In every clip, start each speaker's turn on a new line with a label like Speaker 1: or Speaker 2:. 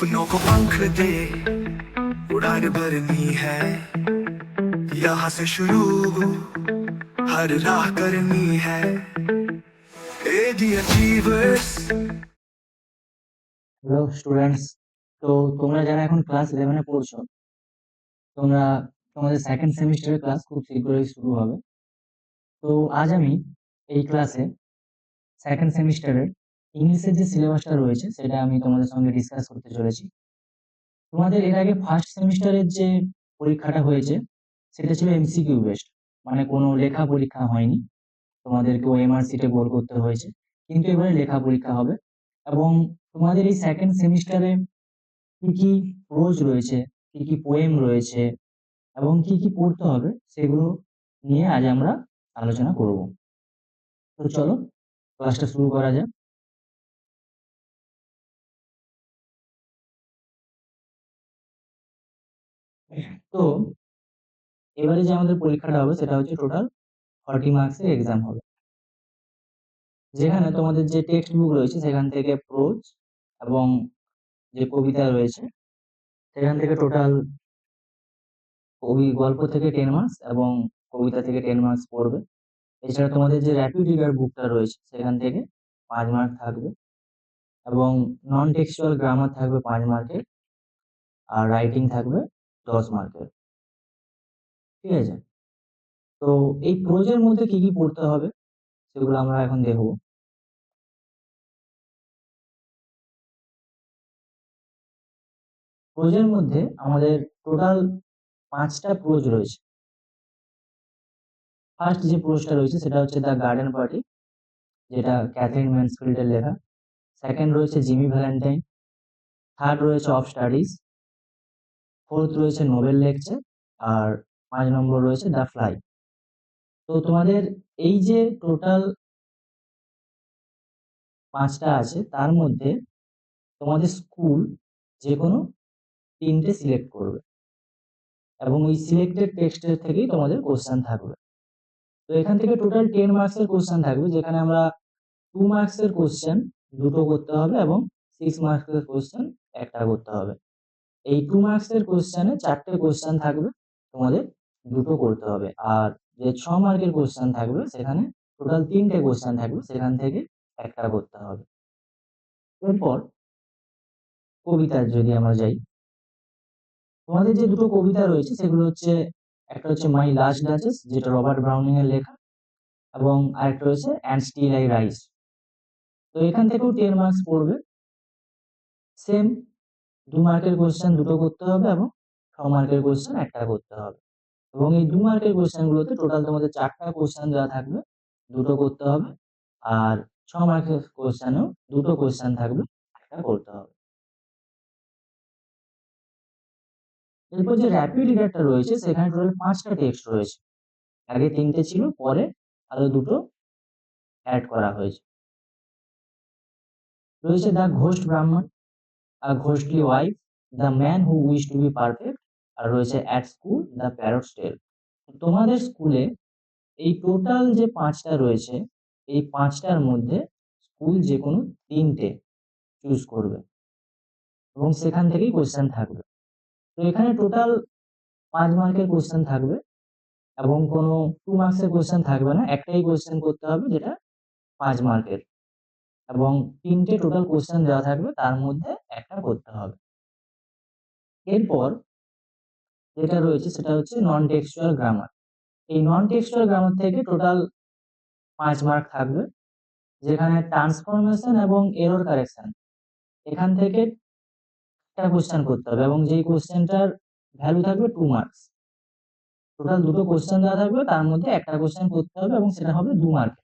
Speaker 1: सपनों को पंख दे, उड़ान भरनी है, यहाँ से शुरू हर राह करनी है। ए दी अचीवर्स।
Speaker 2: হ্যালো স্টুডেন্টস, তো তোমরা যারা এখন ক্লাস 11 পড়ছো, তোমরা তোমাদের সেকেন্ড সেমিস্টারের ক্লাস খুব শীঘ্রই শুরু হবে। তো আজ আমি এই ক্লাসে সেকেন্ড সেমিস্টারের ইংলিশের যে সিলেবাসটা রয়েছে সেটা আমি তোমাদের সঙ্গে ডিসকাস করতে চলেছি। তোমাদের এর আগে ফার্স্ট সেমিস্টারের যে পরীক্ষাটা হয়েছে সেটা ছিল এমসিকিউ বেসড, মানে কোনো লেখা পরীক্ষা হয়নি, তোমাদেরকে ওএমআর শিটে গোল করতে হয়েছে, কিন্তু এবারে লেখা পরীক্ষা হবে। এবং তোমাদের এই সেকেন্ড সেমিস্টারে কি কি প্রোজ রয়েছে, কি কি পোয়েম রয়েছে এবং কি কি পড়তে হবে সেগুলো নিয়ে আজ আমরা আলোচনা করব। তো চলো ক্লাসটা শুরু করা যাক। তো এবারে যে আমাদের পরীক্ষাটা হবে সেটা হচ্ছে টোটাল 40 মার্কসের এক্সাম হবে, যেখানে তোমাদের যে টেক্সট বুক রয়েছে সেখান থেকে প্রোজ এবং যে কবিতা রয়েছে সেখান থেকে টোটাল গল্প থেকে 10 মার্কস এবং কবিতা থেকে 10 মার্কস পড়বে। এছাড়া তোমাদের যে র্যাপিড রিডার বুকটা রয়েছে সেখান থেকে 5 মার্ক থাকবে এবং নন টেক্সচুয়াল গ্রামার থাকবে 5 মার্কের, আর রাইটিং থাকবে 10 মার্কের। ঠিক আছে? তো এই প্রোজের মধ্যে কি কি পড়তে হবে সেগুলো আমরা এখন দেখব। প্রোজের মধ্যে আমাদের টোটাল 5টা প্রোজ রয়েছে। ফার্স্ট যে প্রোজটা রয়েছে সেটা হচ্ছে দ্য গার্ডেন পার্টি, যেটা ক্যাথরিন ম্যানসফিল্ডের লেখা। সেকেন্ড রয়েছে জিমি ভ্যালেন্টাইন। থার্ড রয়েছে অফ স্টাডিজ। ফোর্থ রয়েছে নোবেল লেকচার। আর 5 নম্বর রয়েছে দ্য ফ্লাই। তো তোমাদের এই যে টোটাল 5টা আছে তার মধ্যে তোমাদের স্কুল যে কোনো 3টে সিলেক্ট করবে এবং ওই সিলেক্টেড টেক্সটের থেকেই তোমাদের কোশ্চেন থাকবে। তো এখান থেকে টোটাল 10 মার্কসের কোশ্চেন থাকবে, যেখানে আমরা 2 মার্কসের কোশ্চেন দুটো করতে হবে এবং 6 মার্কসের কোশ্চেন একটা করতে হবে। এই 2 মার্কসের কোশ্চেনে 4টে কোশ্চেন থাকবে, তোমাদের দুটো করতে হবে। আর যে 6 মার্কের কোশ্চেন থাকবে সেখানে টোটাল 3টে কোশ্চেন থাকবে, সেখান থেকে একটা করতে হবে। এরপর কবিতার যদি আমরা যাই, তোমাদের যে দুটো কবিতা রয়েছে সেগুলো হচ্ছে, একটা হচ্ছে মাই লাস্ট ডাচেস যেটা রবার্ট ব্রাউনিং এর লেখা, এবং আরেকটা হচ্ছে অ্যান্ড স্টিল আই রাইজ। তো এখান থেকেও 10 মার্কস পড়বে। সেম 2 মার্কের কোশ্চেন দুটো করতে হবে এবং 6 মার্কের কোশ্চেন একটা করতে হবে। এবং এই 2 মার্কের কোশ্চেন গুলোতে টোটাল তোমাদের 4টা কোশ্চেন দেওয়া থাকবে, দুটো করতে হবে। আর 6 মার্কের কোশ্চেনেও দুটো কোশ্চেন থাকবে, একটা করতে হবে। এরপর যে র্যাপিড রিডারটা রয়েছে সেখানে টোটাল 5টা টেক্সট রয়েছে। আগে 3টে ছিল, পরে আরো দুটো অ্যাড করা হয়েছে। রয়েছে the ghost Brahmin, a ghostly wife, the man who wish to be perfect, আর রয়েছে at school the parrots tale. তোমাদের স্কুলে এই টোটাল যে 5টা রয়েছে, এই 5টার মধ্যে স্কুল যে কোনো 3টে চুজ করবে এবং সেখান থেকেই কোশ্চেন থাকবে। তো এখানে টোটাল 5 মার্কের কোশ্চেন থাকবে এবং কোনো 2 মার্কসের কোশ্চেন থাকবে না। একটাই কোশ্চেন করতে হবে যেটা 5 মার্কের, এবং 3টে টোটাল কোশ্চেন দেওয়া থাকবে, তার মধ্যে একটা করতে হবে। এরপর যেটা রয়েছে সেটা হচ্ছে নন টেক্সচুয়াল গ্রামার। এই নন টেক্সচুয়াল গ্রামার থেকে টোটাল 5 মার্ক থাকবে, যেখানে ট্রান্সফরমেশন এবং এরর কারেকশন এখান থেকে একটা কোশ্চেন করতে হবে এবং যেই কোশ্চেনটার ভ্যালু থাকবে 2 মার্কস। টোটাল দুটো কোশ্চেন দেওয়া থাকবে, তার মধ্যে একটা কোশ্চেন করতে হবে এবং সেটা হবে 2 মার্ক।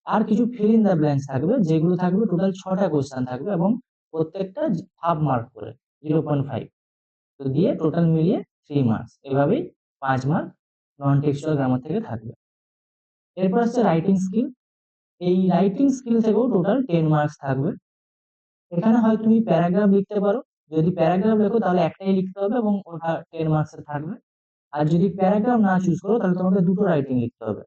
Speaker 2: আর কিছু ফিল ইন দ্য ব্ল্যাঙ্কস থাকবে, যেগুলো থাকবে টোটাল 6টা কোশ্চেন থাকবে এবং প্রত্যেকটা হাফ মার্ক করে 0.5। তো দিয়ে টোটাল মিলিয়ে 3 মার্কস। এভাবেই 5 মার্ক নন টেক্সচুয়াল গ্রামার থেকে থাকবে। এরপর আসছে রাইটিং স্কিল। এই রাইটিং স্কিল থেকেও টোটাল 10 মার্কস থাকবে। এখানে হয় তুমি প্যারাগ্রাফ লিখতে পারো, যদি প্যারাগ্রাফ লেখো তাহলে একটাই লিখতে হবে এবং ওটা 10 মার্কসের থাকবে। আর যদি প্যারাগ্রাফ না চুজ করো তাহলে তোমাকে দুটো রাইটিং লিখতে হবে।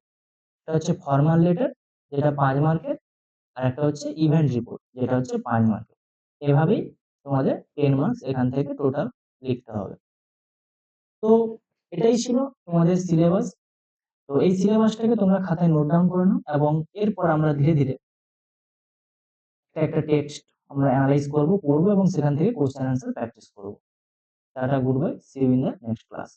Speaker 2: একটা হচ্ছে ফরমাল লেটার যেটা 5 মার্কের, আর একটা হচ্ছে ইভেন্ট রিপোর্ট যেটা হচ্ছে 5 মার্কের। এভাবেই তোমাদের 10 মার্কস এখান থেকে টোটাল লিখতে হবে। তো এটাই ছিল তোমাদের সিলেবাস। তো এই সিলেবাসটাকে তোমরা খাতায় নোট ডাউন করে নাও এবং এরপর আমরা ধীরে ধীরে একটা টেক্সট আমরা অ্যানালাইজ করব, পড়বো এবং সেখান থেকে কোশ্চেন অ্যান্সার প্র্যাকটিস করব। Tata, good bye, see you in the next class.